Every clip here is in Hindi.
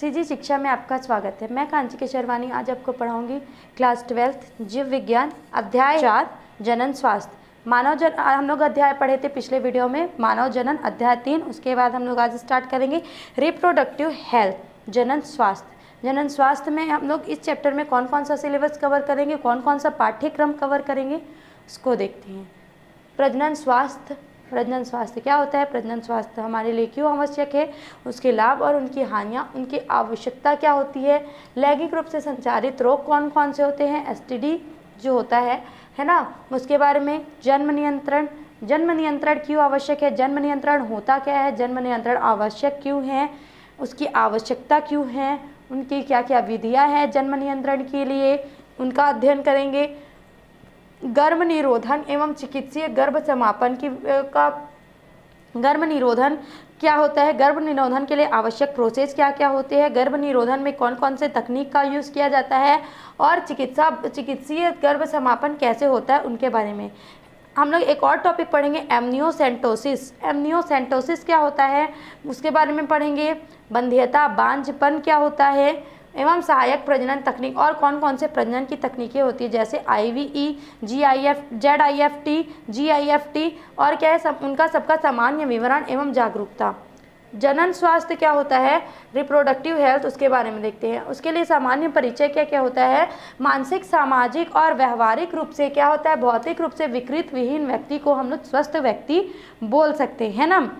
सीजी शिक्षा में आपका स्वागत है। मैं कांची केशरवानी आज आपको पढ़ाऊंगी क्लास 12 जीव विज्ञान अध्याय 4 जनन स्वास्थ्य। हम लोग अध्याय पढ़े थे पिछले वीडियो में मानव जनन अध्याय 3। उसके बाद हम लोग आज स्टार्ट करेंगे रिप्रोडक्टिव हेल्थ जनन स्वास्थ्य। जनन स्वास्थ्य में हम लोग इस चैप्टर में कौन कौन सा सिलेबस कवर करेंगे, कौन कौन सा पाठ्यक्रम कवर करेंगे उसको देखते हैं। प्रजनन स्वास्थ्य। प्रजनन स्वास्थ्य क्या होता है? प्रजनन स्वास्थ्य हमारे लिए क्यों आवश्यक है, उसके लाभ और उनकी हानियाँ, उनकी आवश्यकता क्या होती है, लैंगिक रूप से संचारित रोग कौन कौन से होते हैं, एसटीडी जो होता है ना, उसके बारे में। जन्म नियंत्रण। जन्म नियंत्रण क्यों आवश्यक है, जन्म नियंत्रण होता क्या है, जन्म नियंत्रण आवश्यक क्यों है, उसकी आवश्यकता क्यों है, उनकी क्या क्या विधियाँ हैं जन्म नियंत्रण के लिए, उनका अध्ययन करेंगे। गर्भ निरोधन एवं चिकित्सीय गर्भ समापन गर्भ निरोधन क्या होता है, गर्भ निरोधन के लिए आवश्यक प्रोसेस क्या क्या होते हैं, गर्भ निरोधन में कौन कौन से तकनीक का यूज़ किया जाता है, और चिकित्सीय गर्भ समापन कैसे होता है उनके बारे में। हम लोग एक और टॉपिक पढ़ेंगे एमनियोसेंटोसिस। एमनियोसेंटोसिस क्या होता है उसके बारे में पढ़ेंगे। बंध्यता बांझपन क्या होता है, एवं सहायक प्रजनन तकनीक और कौन कौन से प्रजनन की तकनीकें होती है, जैसे IVE, ZIFT, GIFT और क्या है उनका सबका सामान्य विवरण एवं जागरूकता। जनन स्वास्थ्य क्या होता है, रिप्रोडक्टिव हेल्थ, उसके बारे में देखते हैं। उसके लिए सामान्य परिचय क्या क्या होता है। मानसिक, सामाजिक और व्यवहारिक रूप से क्या होता है, भौतिक रूप से विकृत विहीन व्यक्ति को हम लोग स्वस्थ व्यक्ति बोल सकते हैं ना।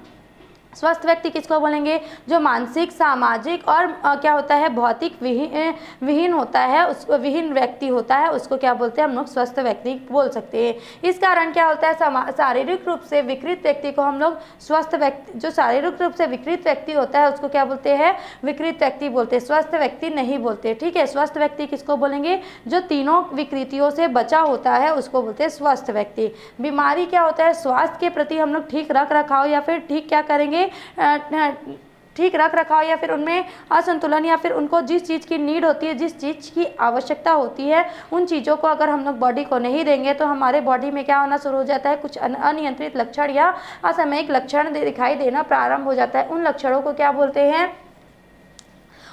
स्वस्थ व्यक्ति किसको बोलेंगे, जो मानसिक, सामाजिक और क्या होता है भौतिक विहीन होता है, उसको विहीन व्यक्ति होता है, उसको क्या बोलते हैं हम लोग स्वस्थ व्यक्ति बोल सकते हैं। इस कारण क्या होता है, शारीरिक रूप से विकृत व्यक्ति को हम लोग स्वस्थ व्यक्ति, जो शारीरिक रूप से विकृत व्यक्ति होता है उसको क्या बोलते हैं, विकृत व्यक्ति बोलते हैं, स्वस्थ व्यक्ति नहीं बोलते। ठीक है, स्वस्थ व्यक्ति किसको बोलेंगे, जो तीनों विकृतियों से बचा होता है उसको बोलते हैं स्वस्थ व्यक्ति। बीमारी क्या होता है, स्वास्थ्य के प्रति हम लोग ठीक रख रखाव या फिर ठीक क्या करेंगे, ठीक रख रखाव या फिर उनमें असंतुलन या फिर उनको जिस चीज़ की नीड होती है, जिस चीज़ की आवश्यकता होती है, उन चीज़ों को अगर हम लोग बॉडी को नहीं देंगे तो हमारे बॉडी में क्या होना शुरू हो जाता है, कुछ अनियंत्रित लक्षण या असामयिक लक्षण दिखाई देना प्रारंभ हो जाता है। उन लक्षणों को क्या बोलते हैं,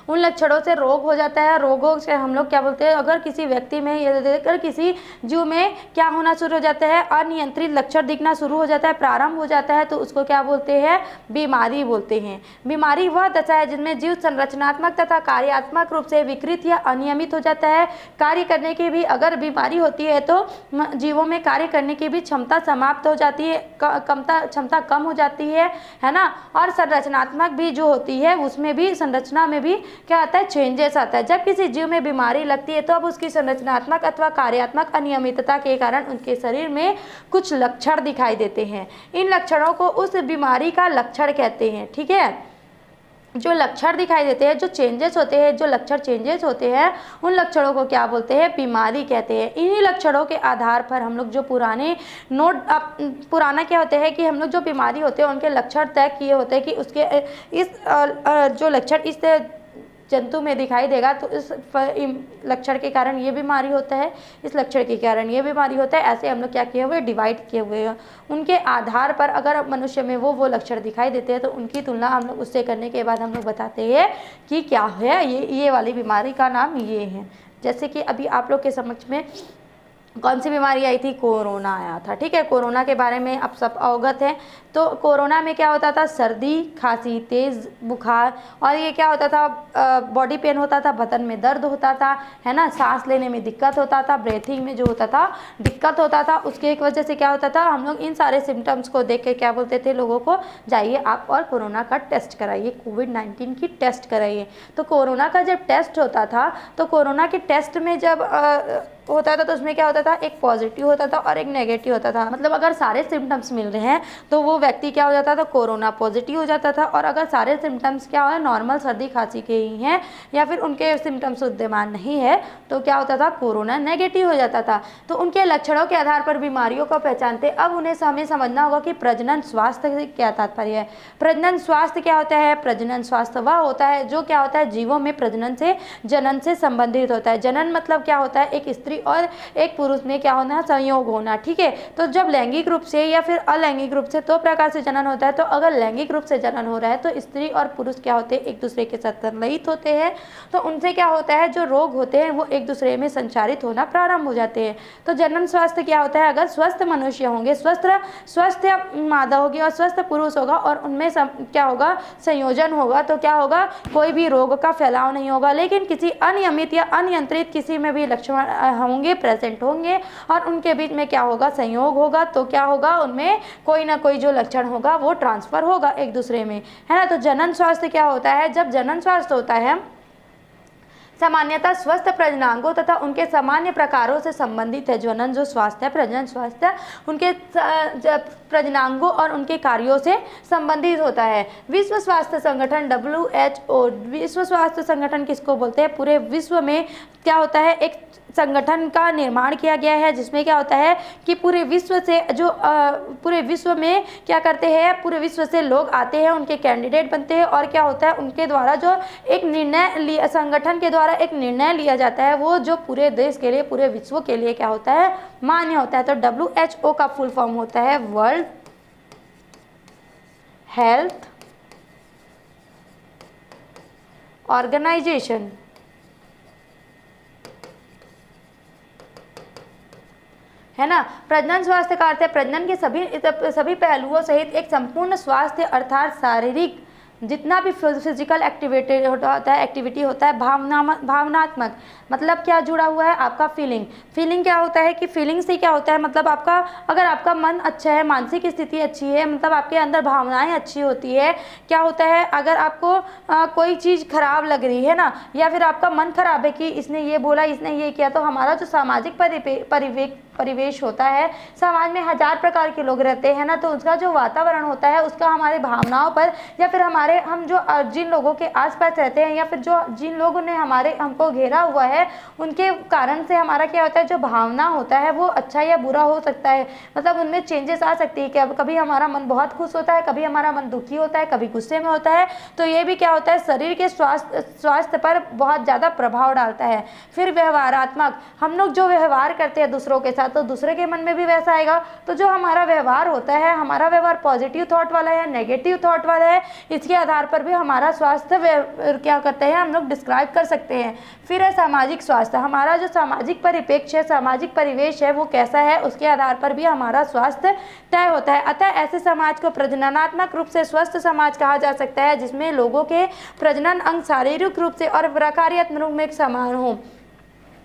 उन लक्षणों से रोग हो जाता है। रोगों से हम लोग क्या बोलते हैं, अगर किसी व्यक्ति में या अगर किसी जीव में क्या होना शुरू हो जाता है, अनियंत्रित लक्षण दिखना शुरू हो जाता है, प्रारंभ हो जाता है, तो उसको क्या बोलते हैं, बीमारी बोलते हैं। बीमारी वह दशा है जिनमें जीव संरचनात्मक तथा कार्यात्मक रूप से विकृत या अनियमित हो जाता है। कार्य करने की भी अगर बीमारी होती है तो जीवों में कार्य करने की भी क्षमता समाप्त हो जाती है, क्षमता कम हो जाती है ना। और संरचनात्मक भी जो होती है उसमें भी, संरचना में भी क्या आता है, चेंजेस आता है। जब किसी जीव में बीमारी लगती है तो अब उसकी संरचनात्मक अथवा कार्यात्मक अनियमितता के कारण उनके शरीर में कुछ लक्षण दिखाई देते हैं। इन लक्षणों को उस बीमारी का लक्षण कहते हैं। ठीक है, जो लक्षण दिखाई देते हैं, जो चेंजेस होते हैं, जो लक्षण चेंजेस होते हैं, उन लक्षणों को क्या बोलते हैं, बीमारी कहते हैं। इन्हीं लक्षणों के आधार पर हम लोग जो पुराना क्या होते हैं कि हम लोग जो बीमारी होते हैं उनके लक्षण तय किए होते हैं कि उसके जो लक्षण इस जंतु में दिखाई देगा तो इस लक्षण के कारण ये बीमारी होता है, इस लक्षण के कारण ये बीमारी होता है। ऐसे हम लोग क्या किए हुए, डिवाइड किए हुए हैं। उनके आधार पर अगर मनुष्य में वो लक्षण दिखाई देते हैं तो उनकी तुलना हम लोग उससे करने के बाद हम लोग बताते हैं कि क्या है, ये वाली बीमारी का नाम ये है। जैसे कि अभी आप लोग के समक्ष में कौन सी बीमारी आई थी, कोरोना आया था। ठीक है, कोरोना के बारे में आप सब अवगत हैं। तो कोरोना में क्या होता था, सर्दी, खांसी, तेज़ बुखार, और ये क्या होता था, बॉडी पेन होता था, बदन में दर्द होता था, है ना, सांस लेने में दिक्कत होता था, ब्रीथिंग में जो होता था दिक्कत होता था। उसके एक वजह से क्या होता था, हम लोग इन सारे सिम्टम्स को देख के क्या बोलते थे लोगों को, जाइए आप और कोरोना का टेस्ट कराइए, कोविड-19 की टेस्ट कराइए। तो कोरोना का जब टेस्ट होता था तो कोरोना के टेस्ट में जब होता था तो उसमें क्या होता था, एक पॉजिटिव होता था और एक नेगेटिव होता था। मतलब अगर सारे सिम्टम्स मिल रहे हैं तो वो व्यक्ति क्या हो जाता था, कोरोना पॉजिटिव हो जाता था। और अगर सारे सिम्टम्स क्या हो, नॉर्मल सर्दी खांसी के ही हैं या फिर उनके सिम्टम्स विद्यमान नहीं है तो क्या होता था, कोरोना नेगेटिव हो जाता था। तो उनके लक्षणों के आधार पर बीमारियों को पहचानते। अब उन्हें हमें समझना होगा कि प्रजनन स्वास्थ्य से क्या तात्पर्य है। प्रजनन स्वास्थ्य क्या होता है, प्रजनन स्वास्थ्य वह होता है जो क्या होता है, जीवों में प्रजनन से, जनन से संबंधित होता है। जनन मतलब क्या होता है, एक स्त्री और एक पुरुष में क्या होना, संयोग होना। ठीक है, तो जब लैंगिक रूप से या फिर अलैंगिक रूप से दो प्रकार से जनन होता है, तो अगर लैंगिक रूप से जनन हो रहा है तो स्त्री और पुरुष क्या होते हैं, एक दूसरे के साथ संलयित होते हैं, तो उनसे क्या होता है, जो रोग होते हैं वो एक दूसरे में संचारित होना प्रारंभ हो जाते हैं। तो जनन स्वास्थ्य क्या होता है, अगर स्वस्थ मनुष्य होंगे, स्वस्थ मादा होगी और स्वस्थ पुरुष होगा और उनमें क्या होगा, संयोजन होगा, तो क्या होगा, कोई भी रोग का फैलाव नहीं होगा। लेकिन किसी अनियमित या अनियंत्रित किसी में भी लक्षण होंगे, प्रेजेंट होंगे और उनके बीच में क्या होगा, संयोग होगा, तो क्या होगा, उनमें कोई ना कोई जो लक्षण होगा वो ट्रांसफर होगा एक दूसरे में, है ना। तो जनन स्वास्थ्य क्या होता है, जब जनन स्वास्थ्य होता है सामान्यतः स्वस्थ प्रजननांगों तथा उनके सामान्य प्रकारों से संबंधित है। जनन जो स्वास्थ्य है, प्रजनन स्वास्थ्य उनके प्रजननांगों और उनके कार्यों से संबंधित होता है। विश्व स्वास्थ्य संगठन WHO, विश्व स्वास्थ्य संगठन किसको बोलते हैं, पूरे विश्व में क्या होता है, एक संगठन का निर्माण किया गया है जिसमें क्या होता है कि पूरे विश्व से जो पूरे विश्व में क्या करते हैं, पूरे विश्व से लोग आते हैं, उनके कैंडिडेट बनते हैं और क्या होता है, उनके द्वारा जो एक निर्णय संगठन के द्वारा एक निर्णय लिया जाता है वो जो पूरे देश के लिए, पूरे विश्व के लिए क्या होता है, मान्य होता है। तो WHO का फुल फॉर्म होता है वर्ल्ड हेल्थ ऑर्गेनाइजेशन। है ना। प्रजनन स्वास्थ्य का अर्थ है प्रजनन के सभी पहलुओं सहित एक संपूर्ण स्वास्थ्य, अर्थात शारीरिक जितना भी फिजिकल एक्टिविटी होता है, भावनात्मक मतलब क्या जुड़ा हुआ है, आपका फीलिंग क्या होता है कि फीलिंग से क्या होता है, मतलब आपका अगर आपका मन अच्छा है, मानसिक स्थिति अच्छी है, मतलब आपके अंदर भावनाएं अच्छी होती है, क्या होता है, अगर आपको कोई चीज़ खराब लग रही है ना, या फिर आपका मन खराब है कि इसने ये बोला, इसने ये किया, तो हमारा जो सामाजिक परिवेश होता है, समाज में 1000 प्रकार के लोग रहते हैं ना, तो उसका जो वातावरण होता है उसका हमारे भावनाओं पर या फिर हम जो जिन लोगों के आसपास रहते हैं या फिर जो जिन लोगों ने हमको घेरा हुआ है उनके कारण से हमारा क्या होता है, जो भावना होता है वो अच्छा या बुरा हो सकता है, मतलब उनमें चेंजेस आ सकती है। कभी हमारा मन बहुत खुश होता है, कभी हमारा मन दुखी होता है, कभी गुस्से में होता है, तो ये भी क्या होता है, शरीर के स्वास्थ्य पर बहुत ज़्यादा प्रभाव डालता है। फिर व्यवहारात्मक, हम लोग जो व्यवहार करते हैं दूसरों के साथ, तो दूसरे के मन में भी वैसा आएगा। तो जो हमारा व्यवहार होता है, हमारा व्यवहार पॉजिटिव थॉट वाला है, नेगेटिव थॉट वाला है, इसके आधार पर भी हमारा स्वास्थ्य क्या करते हैं, हम लोग डिस्क्राइब कर सकते हैं। फिर है सामाजिक स्वास्थ्य, हमारा जो सामाजिक परिप्रेक्ष्य है, सामाजिक परिवेश है वो कैसा है, उसके आधार पर भी हमारा स्वास्थ्य तय होता है। अतः ऐसे समाज को प्रजननात्मक रूप से स्वस्थ समाज कहा जा सकता है जिसमें लोगों के प्रजनन अंग शारीरिक रूप से और प्रकार्यात्मक रूप में समान हो।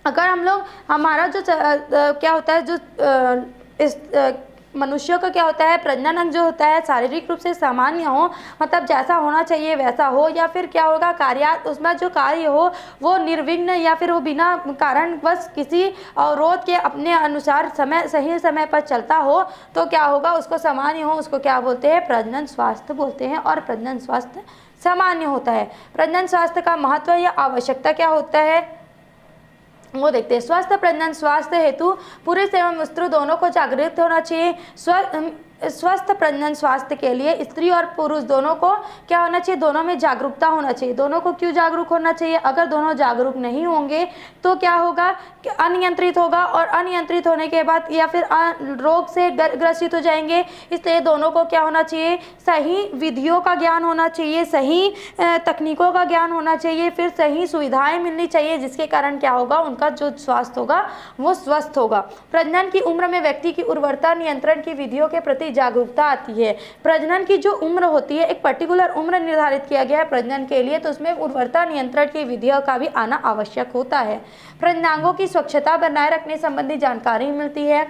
अगर हम लोग हमारा जो क्या होता है, जो मनुष्यों का क्या होता है, प्रजनन अंग जो होता है शारीरिक रूप से सामान्य हो, मतलब जैसा होना चाहिए वैसा हो, या फिर क्या होगा, उसमें जो कार्य हो वो निर्विघ्न या फिर वो बिना कारण बस किसी अवरोध के अपने अनुसार सही समय पर चलता हो, तो क्या होगा, उसको सामान्य हो, उसको क्या बोलते हैं, प्रजनन स्वास्थ्य बोलते हैं। और प्रजनन स्वास्थ्य सामान्य होता है। प्रजनन स्वास्थ्य का महत्व या आवश्यकता क्या होता है वो देखते हैं। स्वस्थ प्रजनन स्वास्थ्य हेतु पुरुष एवं स्त्री दोनों को जागृत होना चाहिए। स्वस्थ प्रजनन स्वास्थ्य के लिए स्त्री और पुरुष दोनों को क्या होना चाहिए, दोनों में जागरूकता होना चाहिए। दोनों को क्यों जागरूक होना चाहिए, अगर दोनों जागरूक नहीं होंगे तो क्या होगा कि अनियंत्रित होगा, और अनियंत्रित होने के बाद या फिर रोग से ग्रसित हो जाएंगे। इसलिए दोनों को क्या होना चाहिए, सही विधियों का ज्ञान होना चाहिए, सही तकनीकों का ज्ञान होना चाहिए, फिर सही सुविधाएं मिलनी चाहिए, जिसके कारण क्या होगा, उनका जो स्वास्थ्य होगा वो स्वस्थ होगा। प्रजनन की उम्र में व्यक्ति की उर्वरता नियंत्रण की विधियों के प्रति जागरूकता आती है। प्रजनन की जो उम्र होती है, एक पर्टिकुलर उम्र निर्धारित किया गया है प्रजनन के लिए, तो उसमें उर्वरता नियंत्रण की विधियों का भी आना आवश्यक होता है। प्रजननांगों की स्वच्छता बनाए रखने संबंधी जानकारी मिलती है।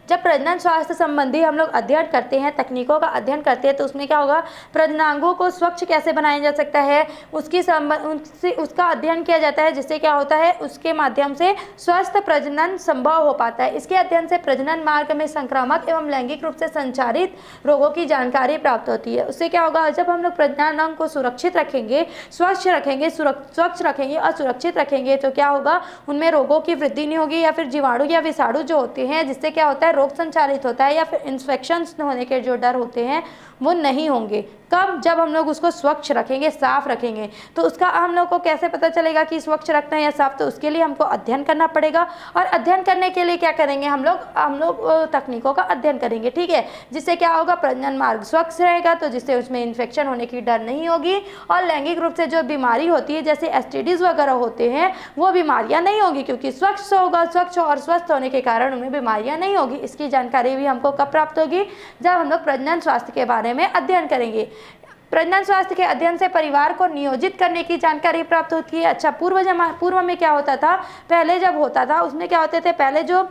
जब प्रजनन स्वास्थ्य संबंधी हम लोग अध्ययन करते हैं, तकनीकों का अध्ययन करते हैं, तो उसमें क्या होगा, प्रजननांगों को स्वच्छ कैसे बनाया जा सकता है उसका अध्ययन किया जाता है, जिससे क्या होता है, उसके माध्यम से स्वस्थ प्रजनन संभव हो पाता है। इसके अध्ययन से प्रजनन मार्ग में संक्रामक एवं लैंगिक रूप से संचारित रोगों की जानकारी प्राप्त होती है। उससे क्या होगा, जब हम लोग प्रजननांग को सुरक्षित रखेंगे, स्वच्छ रखेंगे और सुरक्षित रखेंगे, तो क्या होगा, उनमें रोगों की वृद्धि नहीं होगी, या फिर जीवाणु या विषाणु जो होते हैं, जिससे क्या होता है, रोग संचारित होता है, या फिर इन्फेक्शन होने के जो डर होते हैं वो नहीं होंगे। कब? जब हम लोग उसको स्वच्छ रखेंगे, साफ रखेंगे। तो उसका हम लोग को कैसे पता चलेगा कि स्वच्छ रखना है या साफ? तो उसके लिए हमको अध्ययन करना पड़ेगा, और अध्ययन करने के लिए क्या करेंगे हम लोग तकनीकों का अध्ययन करेंगे, ठीक है। जिससे क्या होगा? प्रजनन मार्ग स्वच्छ रहेगा, तो जिससे उसमें इन्फेक्शन होने की डर नहीं होगी, और लैंगिक रूप से जो बीमारी होती है जैसे एसटीडीज वगैरह होते हैं वो बीमारियां नहीं होगी, क्योंकि स्वच्छ होगा, स्वच्छ और स्वस्थ होने के कारण उनमें बीमारियां नहीं होगी। इसकी जानकारी भी हमको कब प्राप्त होगी? जब हम लोग प्रजनन स्वास्थ्य के बारे में अध्ययन करेंगे। प्रजनन स्वास्थ्य के अध्ययन से परिवार को नियोजित करने की जानकारी प्राप्त होती है। अच्छा, पूर्व में क्या होता था? पहले जब होता था उसमें क्या होते थे? पहले जो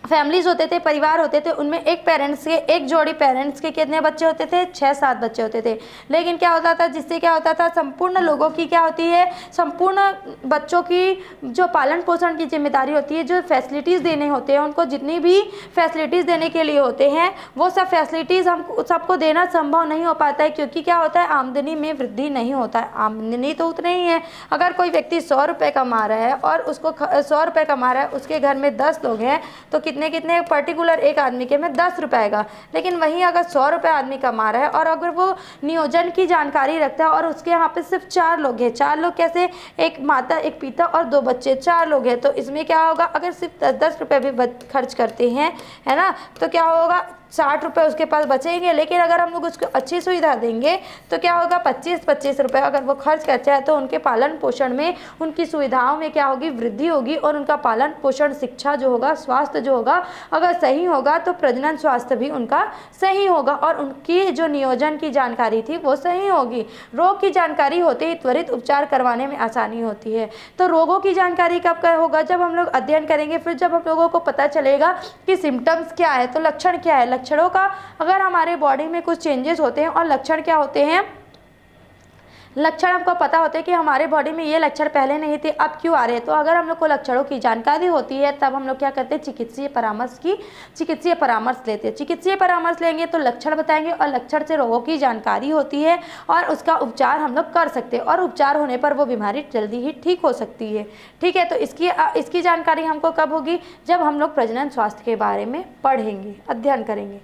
फैमिलीज होते थे, परिवार होते थे, उनमें एक जोड़ी पेरेंट्स के कितने बच्चे होते थे? 6-7 बच्चे होते थे। लेकिन क्या होता था? जिससे क्या होता था? संपूर्ण लोगों की क्या होती है? संपूर्ण बच्चों की जो पालन पोषण की जिम्मेदारी होती है, जो फैसिलिटीज़ देने होते हैं, उनको जितनी भी फैसिलिटीज़ देने के लिए होते हैं वो सब फैसिलिटीज़ हम सबको देना संभव नहीं हो पाता है, क्योंकि क्या होता है? आमदनी में वृद्धि नहीं होता है। आमदनी तो उतनी ही है। अगर कोई व्यक्ति 100 रुपये कमा रहा है और उसको 100 रुपये कमा रहा है, उसके घर में 10 लोग हैं, तो कितने पर्टिकुलर एक आदमी के में 10 रुपये आएगा। लेकिन वहीं अगर 100 रुपये आदमी कमा रहा है और अगर वो नियोजन की जानकारी रखता है और उसके यहाँ पे सिर्फ 4 लोग हैं, 4 लोग कैसे? एक माता, एक पिता और 2 बच्चे, 4 लोग हैं, तो इसमें क्या होगा? अगर सिर्फ 10 रुपये भी खर्च करते हैं, है ना, तो क्या होगा? 60 रुपये उसके पास बचेंगे। लेकिन अगर हम लोग उसको अच्छी सुविधा देंगे तो क्या होगा? 25-25 रुपये अगर वो खर्च करते हैं तो उनके पालन पोषण में, उनकी सुविधाओं में क्या होगी? वृद्धि होगी, और उनका पालन पोषण, शिक्षा जो होगा, स्वास्थ्य जो होगा, अगर सही होगा तो प्रजनन स्वास्थ्य भी उनका सही होगा, और उनकी जो नियोजन की जानकारी थी वो सही होगी। रोग की जानकारी होते ही त्वरित उपचार करवाने में आसानी होती है। तो रोगों की जानकारी कब होगा? जब हम लोग अध्ययन करेंगे, फिर जब हम लोगों को पता चलेगा कि सिम्टम्स क्या है, तो लक्षण क्या है। लक्षणों का अगर हमारे बॉडी में कुछ चेंजेस होते हैं, और लक्षण क्या होते हैं? लक्षण हमको पता होते हैं कि हमारे बॉडी में ये लक्षण पहले नहीं थे, अब क्यों आ रहे हैं। तो अगर हम लोग को लक्षणों की जानकारी होती है तब हम लोग क्या करते हैं? चिकित्सीय परामर्श लेते हैं। चिकित्सीय परामर्श लेंगे तो लक्षण बताएंगे, और लक्षण से रोगों की जानकारी होती है और उसका उपचार हम लोग कर सकते हैं, और उपचार होने पर वो बीमारी जल्दी ही ठीक हो सकती है, ठीक है। तो इसकी जानकारी हमको कब होगी? जब हम लोग प्रजनन स्वास्थ्य के बारे में पढ़ेंगे, अध्ययन करेंगे।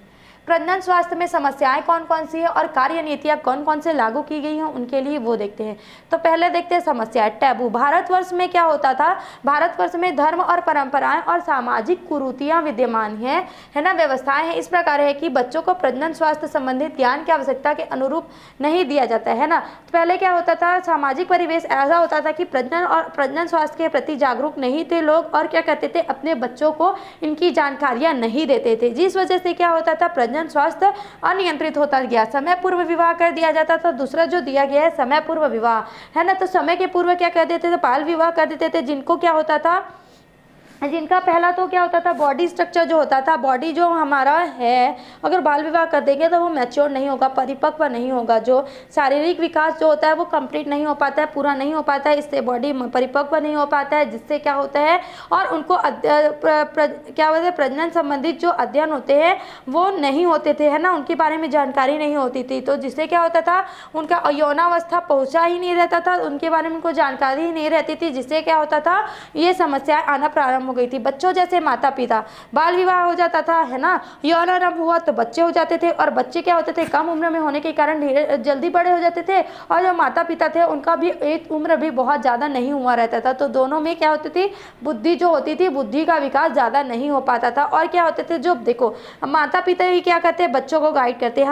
प्रजनन स्वास्थ्य में समस्याएं कौन कौन सी है और कार्य नीतियां कौन कौन से लागू की गई हैं, उनके लिए वो देखते हैं। तो पहले देखते हैं समस्याएं। टैबू। भारतवर्ष में क्या होता था? भारतवर्ष में धर्म और परंपराएं और सामाजिक कुरीतियां विद्यमान है ना। व्यवस्थाएं हैं इस प्रकार है कि बच्चों को प्रजनन स्वास्थ्य संबंधित ज्ञान की आवश्यकता के अनुरूप नहीं दिया जाता है ना। तो पहले क्या होता था? सामाजिक परिवेश ऐसा होता था कि प्रजनन स्वास्थ्य के प्रति जागरूक नहीं थे लोग, और क्या करते थे? अपने बच्चों को इनकी जानकारियां नहीं देते थे, जिस वजह से क्या होता था? प्रजनन स्वास्थ्य अनियंत्रित होता गया। समय पूर्व विवाह कर दिया जाता था। दूसरा जो दिया गया है समय पूर्व विवाह, है ना। तो समय के पूर्व क्या कर देते थे? बाल विवाह कर देते थे, जिनको क्या होता था? जिनका पहला तो क्या होता था? बॉडी स्ट्रक्चर जो होता था, बॉडी जो हमारा है, अगर बाल विवाह कर देंगे तो वो मैच्योर नहीं होगा, परिपक्व नहीं होगा। जो शारीरिक विकास जो होता है वो कंप्लीट नहीं हो पाता है, पूरा नहीं हो पाता है, इससे बॉडी परिपक्व नहीं हो पाता है, जिससे क्या होता है? और उनको क्या होता है? प्रजनन संबंधित जो अध्ययन होते हैं वो नहीं होते थे, है ना। उनके बारे में जानकारी नहीं होती थी, तो जिससे क्या होता था? उनका यौनावस्था पहुँचा ही नहीं रहता था, उनके बारे में उनको जानकारी ही नहीं रहती थी, जिससे क्या होता था? ये समस्याएं आना प्रारंभ हो गई थी। बच्चों जैसे माता पिता, बाल विवाह हो जाता था, है ना। यौनारंभ हुआ तो बच्चे हो जाते थे, और बच्चे क्या होते थे? कम उम्र में होने के कारण जल्दी बड़े हो जाते थे, और जो माता पिता थे उनका भी एक उम्र भी बहुत ज़्यादा नहीं हुआ रहता था। तो दोनों में क्या होती थी? बुद्धि जो होती थी, बुद्धि का विकास ज़्यादा नहीं हो पाता था। और क्या होते थे? जो देखो, माता पिता ही क्या करते हैं? बच्चों को गाइड करते हैं।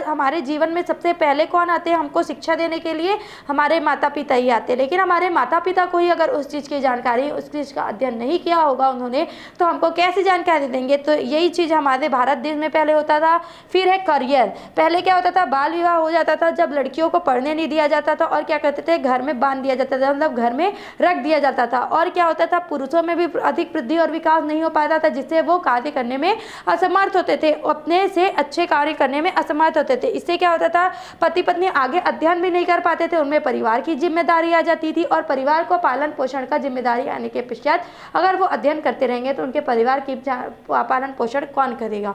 हमारे जीवन में सबसे पहले कौन आते हैं हमको शिक्षा देने के लिए? हमारे माता पिता ही आते हैं। लेकिन हमारे माता पिता को ही अगर उस चीज़ की जानकारी, उस चीज़ का अध्ययन नहीं किया होगा उन्होंने, तो हमको कैसे जानकारी देंगे? तो यही चीज़ हमारे भारत देश में पहले होता था। फिर है करियर। पहले क्या होता था? बाल विवाह हो जाता था जब लड़कियों को पढ़ने नहीं दिया जाता था, और क्या करते थे? घर में बांध दिया जाता था, मतलब घर में रख दिया जाता था। और क्या होता था? पुरुषों में भी अधिक वृद्धि और विकास नहीं हो पाता था, जिससे वो कार्य करने में असमर्थ होते थे, अपने से अच्छे कार्य करने में असमर्थ होते थे। इससे क्या होता था? पति पत्नी आगे अध्ययन भी नहीं कर पाते थे, उनमें परिवार की जिम्मेदारी आ जाती थी, और परिवार को पालन पोषण का जिम्मेदारी आने के पश्चात अगर वो अध्ययन करते रहेंगे तो उनके परिवार की पालन पोषण कौन करेगा?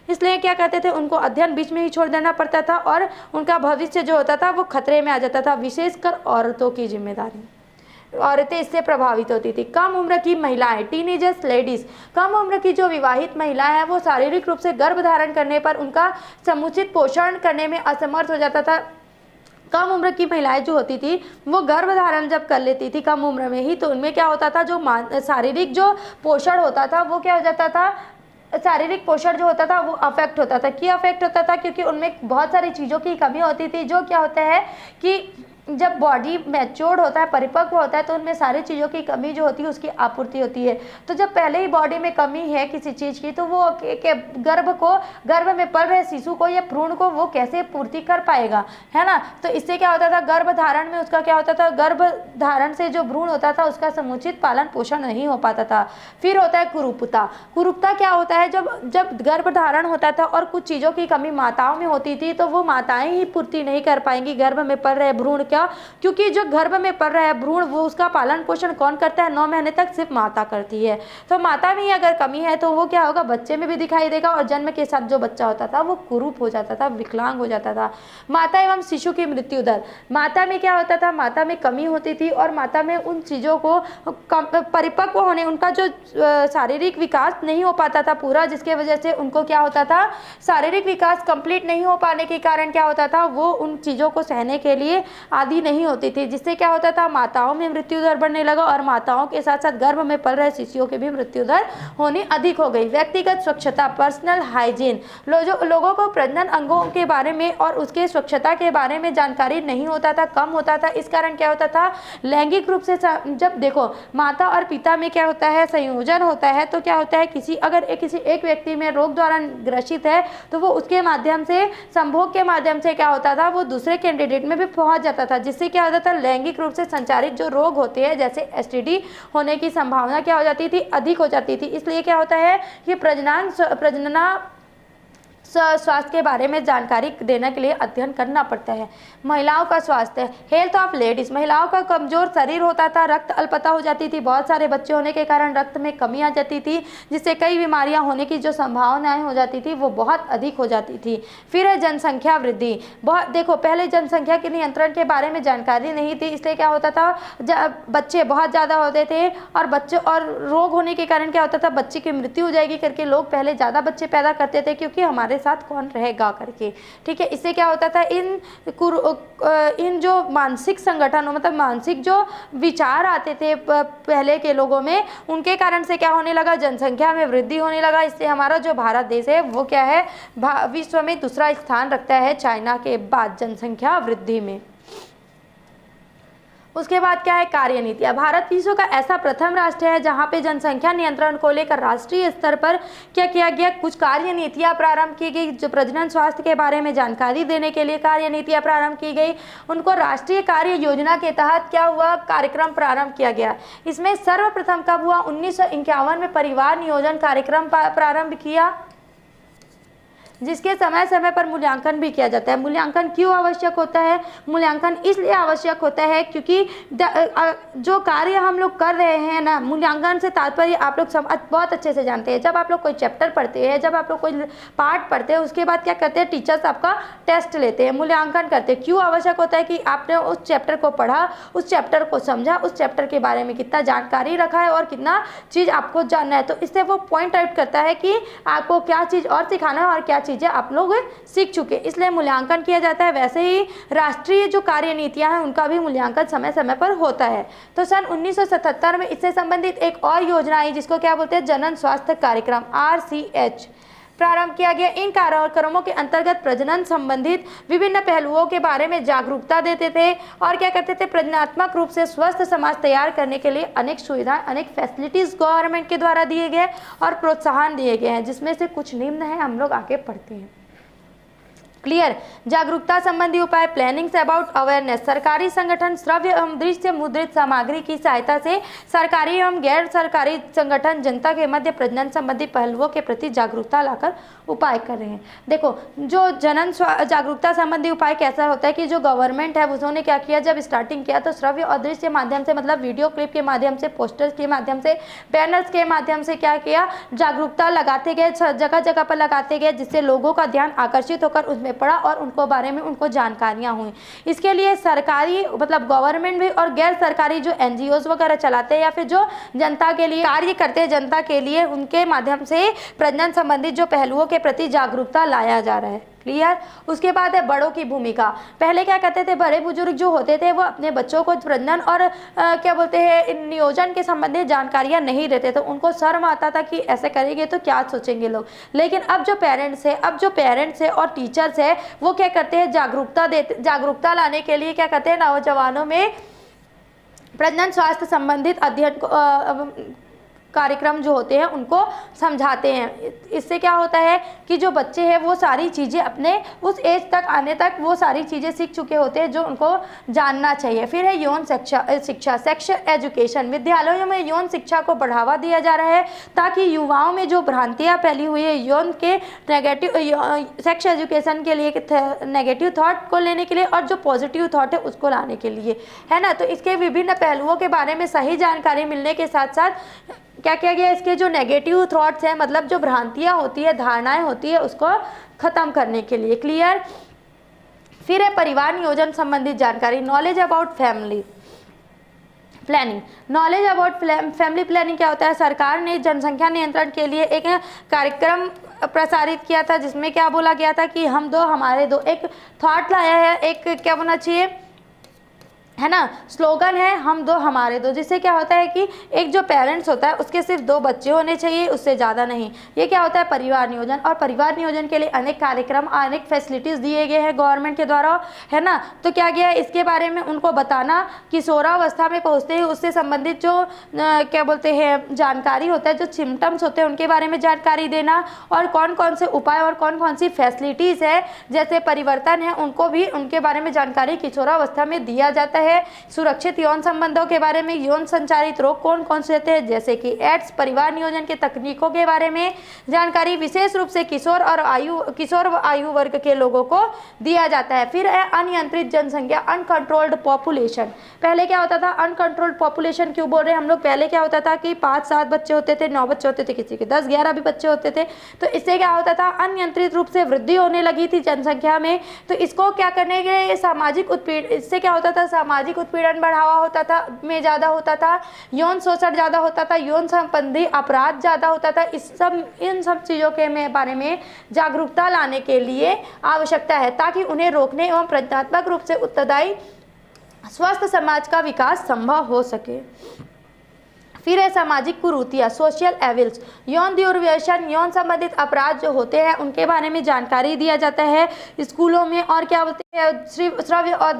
इसलिए क्या कहते थे? उनको अध्ययन बीच में ही छोड़ देना पड़ता था, और उनका भविष्य जो होता था वो खतरे में आ जाता था, विशेषकर औरतों की जिम्मेदारी। औरतें इससे प्रभावित होती थी। कम उम्र की महिलाएं, टीनेजर्स लेडीज, कम उम्र की जो विवाहित महिलाएं हैं वो शारीरिक रूप से गर्भ धारण करने पर उनका समुचित पोषण करने में असमर्थ हो जाता था। कम उम्र की महिलाएं जो होती थी वो गर्भ धारण जब कर लेती थी कम उम्र में ही, तो उनमें क्या होता था, जो शारीरिक जो पोषण होता था वो क्या हो जाता था, शारीरिक पोषण जो होता था वो अफेक्ट होता था। क्यों अफेक्ट होता था? क्योंकि उनमें बहुत सारी चीज़ों की कमी होती थी। जो क्या होता है कि जब बॉडी मैच्योर्ड होता है, परिपक्व होता है, तो उनमें सारी चीज़ों की कमी जो होती है उसकी आपूर्ति होती है। तो जब पहले ही बॉडी में कमी है किसी चीज़ की, तो वो गर्भ में पल रहे शिशु को या भ्रूण को वो कैसे पूर्ति कर पाएगा, है ना। तो इससे क्या होता था, गर्भ धारण में उसका क्या होता था, गर्भ धारण से जो भ्रूण होता था उसका समुचित पालन पोषण नहीं हो पाता था। फिर होता है कुरूपता। कुरूपता क्या होता है, जब गर्भ धारण होता था और कुछ चीज़ों की कमी माताओं में होती थी, तो वो माताएं ही पूर्ति नहीं कर पाएंगी गर्भ में पल रहे भ्रूण का, क्योंकि जो गर्भ में पल रहा है भ्रूण वो उसका पालन पोषण कौन करता है, 9 महीने तक सिर्फ माता करती है। तो माता में ही अगर कमी है तो वो क्या होगा, बच्चे में भी दिखाई देगा, और जन्म के साथ जो बच्चा होता था वो कुरूप हो जाता था, विकलांग हो जाता था। माता एवं शिशु की मृत्यु दर, माता में क्या होता था, माता में कमी होती थी और माता में उन चीज़ों को परिपक्व होने, उनका जो शारीरिक विकास नहीं हो पाता था पूरा, जिसके वजह से उनको क्या होता था, शारीरिक विकास कंप्लीट नहीं हो पाने के कारण क्या होता था, वो उन चीज़ों को सहने के लिए आदि नहीं होती थी, जिससे क्या होता था, माताओं में मृत्यु दर बढ़ने लगा और माताओं के साथ साथ गर्भ में पल रहे शिशुओं की भी मृत्यु दर होनी अधिक हो गई। व्यक्तिगत स्वच्छता, पर्सनल हाइजीन, लोगों को प्रजनन अंगों के बारे में और उसके स्वच्छता के बारे में जानकारी नहीं होता था, कम होता था। इस कारण क्या होता था, लैंगिक रूप से जब देखो माता और पिता में क्या होता है, संयोजन होता है, तो क्या होता है, किसी एक व्यक्ति में रोग द्वारा ग्रसित है तो वो उसके माध्यम से, संभोग के माध्यम से क्या होता था, वो दूसरे कैंडिडेट में भी पहुंच जाता था, जिससे क्या होता था, लैंगिक रूप से संचारित जो रोग होते हैं जैसे एसटीडी होने की संभावना क्या हो जाती थी, अधिक हो जाती थी। इसलिए क्या होता है कि प्रजनना स्वास्थ्य के बारे में जानकारी देने के लिए अध्ययन करना पड़ता है। महिलाओं का स्वास्थ्य, हेल्थ ऑफ लेडीज, महिलाओं का कमजोर शरीर होता था, रक्त अल्पता हो जाती थी, बहुत सारे बच्चे होने के कारण रक्त में कमी आ जाती थी, जिससे कई बीमारियां होने की जो संभावनाएं हो जाती थी वो बहुत अधिक हो जाती थी। फिर है जनसंख्या वृद्धि। देखो पहले जनसंख्या के नियंत्रण के बारे में जानकारी नहीं थी, इसलिए क्या होता था, बच्चे बहुत ज़्यादा होते थे और रोग होने के कारण क्या होता था, बच्चे की मृत्यु हो जाएगी करके लोग पहले ज़्यादा बच्चे पैदा करते थे, क्योंकि हमारे साथ कौन रहेगा करके, ठीक है। इससे क्या होता था, इन जो मानसिक संगठनों, मतलब मानसिक जो विचार आते थे पहले के लोगों में, उनके कारण से क्या होने लगा, जनसंख्या में वृद्धि होने लगा। इससे हमारा जो भारत देश है वो क्या है, विश्व में दूसरा स्थान रखता है चाइना के बाद जनसंख्या वृद्धि में। उसके बाद क्या है, कार्यनीतियाँ। भारत विश्व का ऐसा प्रथम राष्ट्र है जहाँ पे जनसंख्या नियंत्रण को लेकर राष्ट्रीय स्तर पर क्या किया गया, कुछ कार्यनीतियाँ प्रारंभ की गई। जो प्रजनन स्वास्थ्य के बारे में जानकारी देने के लिए कार्यनीतियाँ प्रारंभ की गई, उनको राष्ट्रीय कार्य योजना के तहत क्या हुआ, कार्यक्रम प्रारंभ किया गया। इसमें सर्वप्रथम कब हुआ, 1951 में परिवार नियोजन कार्यक्रम प्रारंभ किया, जिसके समय समय पर मूल्यांकन भी किया जाता है। मूल्यांकन क्यों आवश्यक होता है, मूल्यांकन इसलिए आवश्यक होता है क्योंकि जो कार्य हम लोग कर रहे हैं ना, मूल्यांकन से तात्पर्य आप लोग बहुत अच्छे से जानते हैं। जब आप लोग कोई चैप्टर पढ़ते हैं, जब आप लोग कोई पार्ट पढ़ते हैं, उसके बाद क्या करते हैं, टीचर्स आपका टेस्ट लेते हैं, मूल्यांकन करते हैं। क्यों आवश्यक होता है कि आपने उस चैप्टर को पढ़ा, उस चैप्टर को समझा, उस चैप्टर के बारे में कितना जानकारी रखा है और कितना चीज़ आपको जानना है। तो इससे वो पॉइंट आउट करता है कि आपको क्या चीज़ और सिखाना है और क्या चीज़ें आप लोग सीख चुके, इसलिए मूल्यांकन किया जाता है। वैसे ही राष्ट्रीय जो कार्य नीतियां हैं उनका भी मूल्यांकन समय समय पर होता है। तो सन 1977 में इससे संबंधित एक और योजना आई जिसको क्या बोलते हैं, जनन स्वास्थ्य कार्यक्रम RCH प्रारंभ किया गया। इन कार्यक्रमों के अंतर्गत प्रजनन संबंधित विभिन्न पहलुओं के बारे में जागरूकता देते थे और क्या करते थे, प्रजनात्मक रूप से स्वस्थ समाज तैयार करने के लिए अनेक सुविधाएं, अनेक फैसिलिटीज गवर्नमेंट के द्वारा दिए गए और प्रोत्साहन दिए गए हैं, जिसमें से कुछ निम्न है, हम लोग आगे पढ़ते हैं। क्लियर, जागरूकता संबंधी उपाय, प्लानिंग्स अबाउट अवेयरनेस। सरकारी संगठन श्रव्य एवं दृश्य मुद्रित सामग्री की सहायता से सरकारी एवं गैर सरकारी संगठन जनता के मध्य प्रजनन संबंधी पहलुओं के प्रति जागरूकता लाकर उपाय कर रहे हैं। देखो, जो जनन जागरूकता संबंधी उपाय कैसा होता है कि जो गवर्नमेंट है उन्होंने क्या किया, जब स्टार्टिंग किया तो श्रव्य और दृश्य माध्यम से, मतलब वीडियो क्लिप के माध्यम से, पोस्टर्स के माध्यम से, बैनर्स के माध्यम से क्या किया, जागरूकता लगाते गए, जगह जगह पर लगाते गए, जिससे लोगों का ध्यान आकर्षित होकर उसमें में पड़ा और उनको बारे में उनको जानकारियाँ हुई। इसके लिए सरकारी मतलब गवर्नमेंट भी और गैर सरकारी जो NGOs वगैरह चलाते हैं या फिर जो जनता के लिए कार्य करते हैं, जनता के लिए उनके माध्यम से प्रजनन संबंधित जो पहलुओं के प्रति जागरूकता लाया जा रहा है। क्लियर। उसके बाद है बड़ों की भूमिका। पहले क्या करते थे, बड़े बुजुर्ग जो होते थे वो अपने बच्चों को प्रजनन और क्या बोलते हैं नियोजन के संबंधित जानकारियां नहीं देते थे। उनको शर्म आता था कि ऐसे करेंगे तो क्या सोचेंगे लोग। लेकिन अब जो पेरेंट्स है और टीचर्स है वो क्या करते हैं, जागरूकता लाने के लिए क्या करते हैं, नौजवानों में प्रजनन स्वास्थ्य संबंधित अध्ययन कार्यक्रम जो होते हैं उनको समझाते हैं। इससे क्या होता है कि जो बच्चे हैं वो सारी चीज़ें अपने उस एज तक आने तक वो सारी चीज़ें सीख चुके होते हैं जो उनको जानना चाहिए। फिर है यौन शिक्षा सेक्स एजुकेशन। विद्यालयों में यौन शिक्षा को बढ़ावा दिया जा रहा है ताकि युवाओं में जो भ्रांतियाँ फैली हुई है यौन के नेगेटिव सेक्स एजुकेशन के लिए नेगेटिव थॉट को लेने के लिए और जो पॉजिटिव थॉट है उसको लाने के लिए, है ना। तो इसके विभिन्न पहलुओं के बारे में सही जानकारी मिलने के साथ साथ क्या किया गया, इसके जो नेगेटिव थॉट्स हैं मतलब जो भ्रांतियाँ होती है, धारणाएं होती है उसको ख़त्म करने के लिए। क्लियर। फिर है परिवार नियोजन संबंधित जानकारी, knowledge about family planning. Knowledge about family planning क्या होता है, सरकार ने जनसंख्या नियंत्रण के लिए एक कार्यक्रम प्रसारित किया था जिसमें क्या बोला गया था कि हम दो हमारे दो, एक थॉट लाया है, एक क्या होना चाहिए, है ना, स्लोगन है हम दो हमारे दो। जिससे क्या होता है कि एक जो पेरेंट्स होता है उसके सिर्फ 2 बच्चे होने चाहिए, उससे ज़्यादा नहीं। ये क्या होता है, परिवार नियोजन। और परिवार नियोजन के लिए अनेक कार्यक्रम, अनेक फैसिलिटीज़ दिए गए हैं गवर्नमेंट के द्वारा, है ना। तो क्या गया है इसके बारे में उनको बताना, किशोरावस्था में पहुँचते ही उससे संबंधित जो क्या बोलते हैं जानकारी होता है, जो सिम्टम्स होते हैं उनके बारे में जानकारी देना और कौन कौन से उपाय और कौन कौन सी फैसिलिटीज़ है जैसे परिवर्तन है उनको भी उनके बारे में जानकारी किशोरावस्था में दिया जाता है। सुरक्षित यौन संबंधों के बारे में, यौन संचारित रोग कौन कौन से होते हैं जैसे कि एड्स, परिवार नियोजन के तकनीकों के बारे में जानकारी विशेष रूप से किशोर आयु वर्ग के लोगों को दिया जाता है। फिर है अनियंत्रित जनसंख्या, अनकंट्रोल्ड पॉपुलेशन। पहले क्या होता था, अनकंट्रोल्ड पॉपुलेशन क्यों बोल रहे हैं हम लोग, पहले क्या होता था कि 5-7 बच्चे होते थे, 9 बच्चे होते थे, किसी के 10-11 भी बच्चे होते थे। तो इससे क्या होता था, अनियंत्रित रूप से वृद्धि होने लगी थी जनसंख्या में। तो इसको क्या करने के लिए सामाजिक उत्पीड़न, इससे क्या होता था, सामाजिक उत्पीड़न बढ़ावा होता था में ज़्यादा होता था, यौन शोषण ज़्यादा होता था, यौन संबंधी अपराध ज़्यादा होता था। इन सब चीज़ों के बारे में जागरूकता लाने के लिए आवश्यकता है ताकि उन्हें रोकने एवं प्रज्ञात्मक रूप से उत्तरदायी स्वस्थ समाज का विकास संभव हो सके। फिर है सामाजिक कुरीतियाँ, सोशल एविल्स, यौन दुर्व्यसन, यौन संबंधित अपराध जो होते हैं उनके बारे में जानकारी दिया जाता है स्कूलों में और क्या बोलते हैं श्रव्य और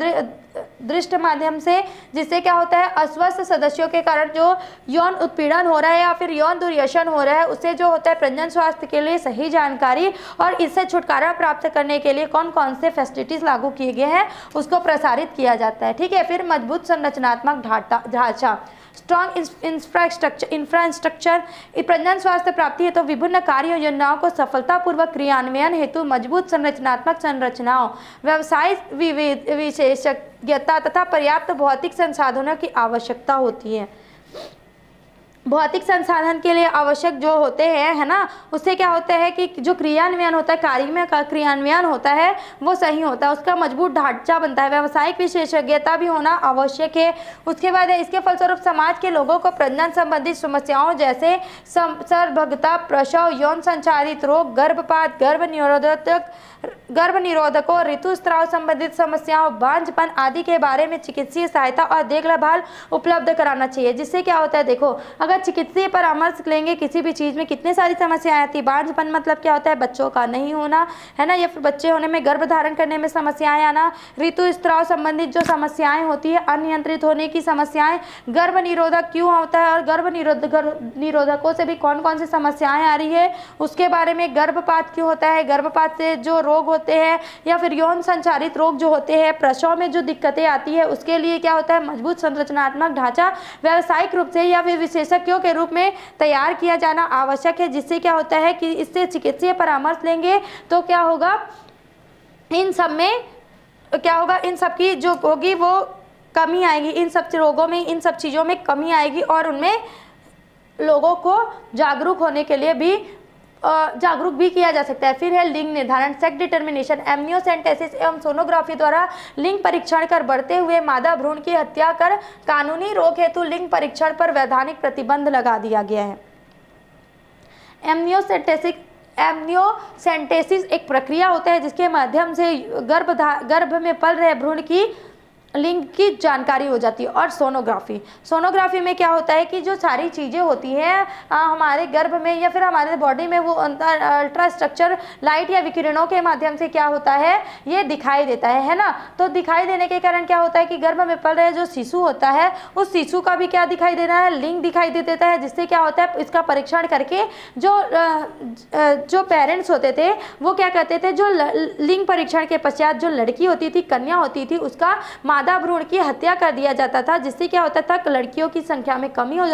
दृष्ट माध्यम से, जिससे क्या होता है अस्वस्थ सदस्यों के कारण जो यौन उत्पीड़न हो रहा है या फिर यौन दुर्व्यसन हो रहा है उससे जो होता है प्रजनन स्वास्थ्य के लिए सही जानकारी और इससे छुटकारा प्राप्त करने के लिए कौन कौन से फैसिलिटीज़ लागू किए गए हैं उसको प्रसारित किया जाता है। ठीक है। फिर मजबूत संरचनात्मक ढांचा, स्ट्रॉन्ग इंफ्रास्ट्रक्चर। प्रजनन स्वास्थ्य प्राप्ति है तो विभिन्न कार्य योजनाओं को सफलतापूर्वक क्रियान्वयन हेतु मजबूत संरचनात्मक संरचनाओं, व्यवसाय विशेषज्ञता तथा पर्याप्त भौतिक संसाधनों की आवश्यकता होती है। भौतिक संसाधन के लिए आवश्यक जो होते हैं, है ना, उससे क्या होता है कि जो क्रियान्वयन होता है, कार्य में का क्रियान्वयन होता है वो सही होता है, उसका मजबूत ढांचा बनता है। व्यावसायिक विशेषज्ञता भी होना आवश्यक है। उसके बाद इसके फलस्वरूप समाज के लोगों को प्रजनन संबंधित समस्याओं जैसे सर्वभगता, प्रसव, यौन संचारित रोग, गर्भपात, गर्भ निरोधकों, ऋतुस्राव संबंधित समस्याओं, बांझपन आदि के बारे में चिकित्सीय सहायता और देखभाल उपलब्ध कराना चाहिए। जिससे क्या होता है, देखो अगर चिकित्सीय परामर्श लेंगे किसी भी चीज़ में कितनी सारी समस्याएं आती है। बांझपन मतलब क्या होता है, बच्चों का नहीं होना, है ना, या फिर बच्चे होने में, गर्भ धारण करने में समस्याएं आना, ऋतुस्राव संबंधित जो समस्याएं होती है, अनियंत्रित होने की समस्याएं, गर्भ निरोधक क्यों होता है और गर्भ निरोधकों से भी कौन कौन सी समस्याएं आ रही है उसके बारे में, गर्भपात क्यों होता है, गर्भपात से जो रोग होते हैं या फिर यौन संचारित रोग जो होते हैं, प्रसव में जो दिक्कतें आती है उसके लिए क्या होता है, मजबूत संरचनात्मक ढांचा व्यावसायिक रूप से या फिर विशेषज्ञों के रूप में तैयार किया जाना आवश्यक है। जिससे क्या होता है कि इससे चिकित्सीय परामर्श लेंगे तो क्या होगा, इन सब में क्या होगा, इन सब की जो होगी वो कमी आएगी, इन सब रोगों में, इन सब चीज़ों में कमी आएगी और उनमें लोगों को जागरूक होने के लिए भी जागरूक भी किया जा सकता है। फिर है लिंग निर्धारण, सेक्स डिटर्मिनेशन, एमनियोसेंटेसिस एवं सोनोग्राफी द्वारा लिंग परीक्षण कर बढ़ते हुए मादा भ्रूण की हत्या कर कानूनी रोक हेतु लिंग परीक्षण पर वैधानिक प्रतिबंध लगा दिया गया है। एमनियोसेंटेसिस एक प्रक्रिया होता है जिसके माध्यम से गर्भ में पल रहे भ्रूण की लिंग की जानकारी हो जाती है। और सोनोग्राफी में क्या होता है कि जो सारी चीज़ें होती हैं हमारे गर्भ में या फिर हमारे बॉडी में, वो अल्ट्रा स्ट्रक्चर लाइट या विकिरणों के माध्यम से क्या होता है, ये दिखाई देता है ना। तो दिखाई देने के कारण क्या होता है कि गर्भ में पल रहे जो शिशु होता है उस शिशु का भी क्या दिखाई देना है, लिंग दिखाई दे देता है, जिससे क्या होता है इसका परीक्षण करके जो पेरेंट्स होते थे वो क्या कहते थे, जो लिंग परीक्षण के पश्चात जो लड़की होती थी, कन्या होती थी, उसका मादा भ्रूण की हत्या कर दिया जाता था, जिससे क्या होता था लड़कियों की संख्या में कमी हो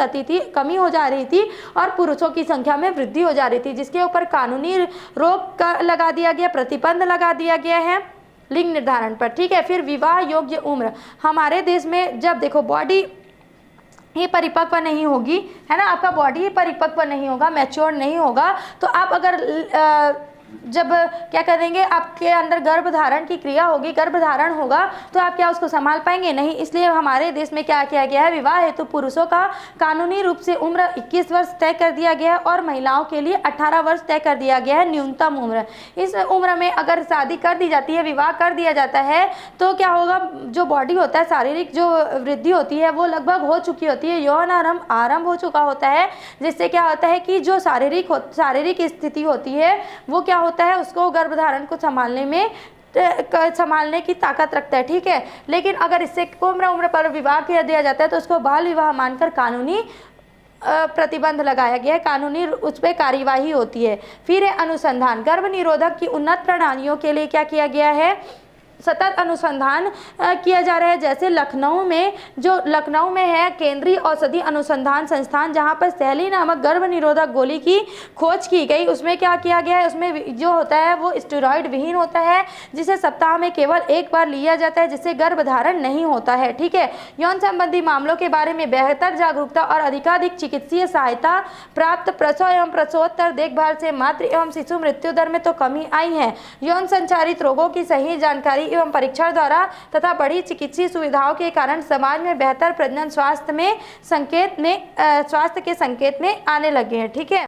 जा रही थी और पुरुषों की संख्या में वृद्धि हो जा रही थी, जिसके ऊपर कानूनी रोक लगा दिया गया, प्रतिबंध लगा दिया गया है लिंग निर्धारण पर। ठीक है। फिर विवाह योग्य उम्र, हमारे देश में जब देखो बॉडी ही परिपक्व नहीं होगी, है ना, आपका बॉडी ही परिपक्व नहीं होगा, मैच्योर नहीं होगा, तो आप अगर जब क्या करेंगे, आपके अंदर गर्भधारण की क्रिया होगी, गर्भधारण होगा, तो आप क्या उसको संभाल पाएंगे? नहीं। इसलिए हमारे देश में क्या किया गया है, विवाह हेतु पुरुषों का कानूनी रूप से उम्र 21 वर्ष तय कर दिया गया है और महिलाओं के लिए 18 वर्ष तय कर दिया गया है न्यूनतम उम्र। इस उम्र में अगर शादी कर दी जाती है, विवाह कर दिया जाता है, तो क्या होगा, जो बॉडी होता है, शारीरिक जो वृद्धि होती है वो लगभग हो चुकी होती है, यौन आरंभ हो चुका होता है, जिससे क्या होता है कि जो शारीरिक स्थिति होती है वो क्या होता है, उसको गर्भधारण को संभालने की ताकत रखता है। ठीक है। लेकिन अगर इससे उम्र पर विवाह किया दिया जाता है तो उसको बाल विवाह मानकर कानूनी प्रतिबंध लगाया गया है, कानूनी उस पर कार्यवाही होती है। फिर है अनुसंधान, गर्भ निरोधक की उन्नत प्रणालियों के लिए क्या किया गया है, सतत अनुसंधान किया जा रहा है। जैसे लखनऊ में है केंद्रीय औषधि अनुसंधान संस्थान, जहां पर सैली नामक गर्भ निरोधक गोली की खोज की गई। उसमें क्या किया गया है, उसमें जो होता है वो स्टेरॉइड विहीन होता है, जिसे सप्ताह में केवल एक बार लिया जाता है, जिससे गर्भधारण नहीं होता है। ठीक है। यौन संबंधी मामलों के बारे में बेहतर जागरूकता और अधिकाधिक चिकित्सीय सहायता प्राप्त, प्रसव एवं प्रसवोत्तर देखभाल से मातृ एवं शिशु मृत्यु दर में तो कमी आई है। यौन संचारित रोगों की सही जानकारी एवं परीक्षण द्वारा तथा बड़ी चिकित्सीय सुविधाओं के कारण समाज में बेहतर प्रजनन स्वास्थ्य के संकेत में आने लगे हैं। ठीक है।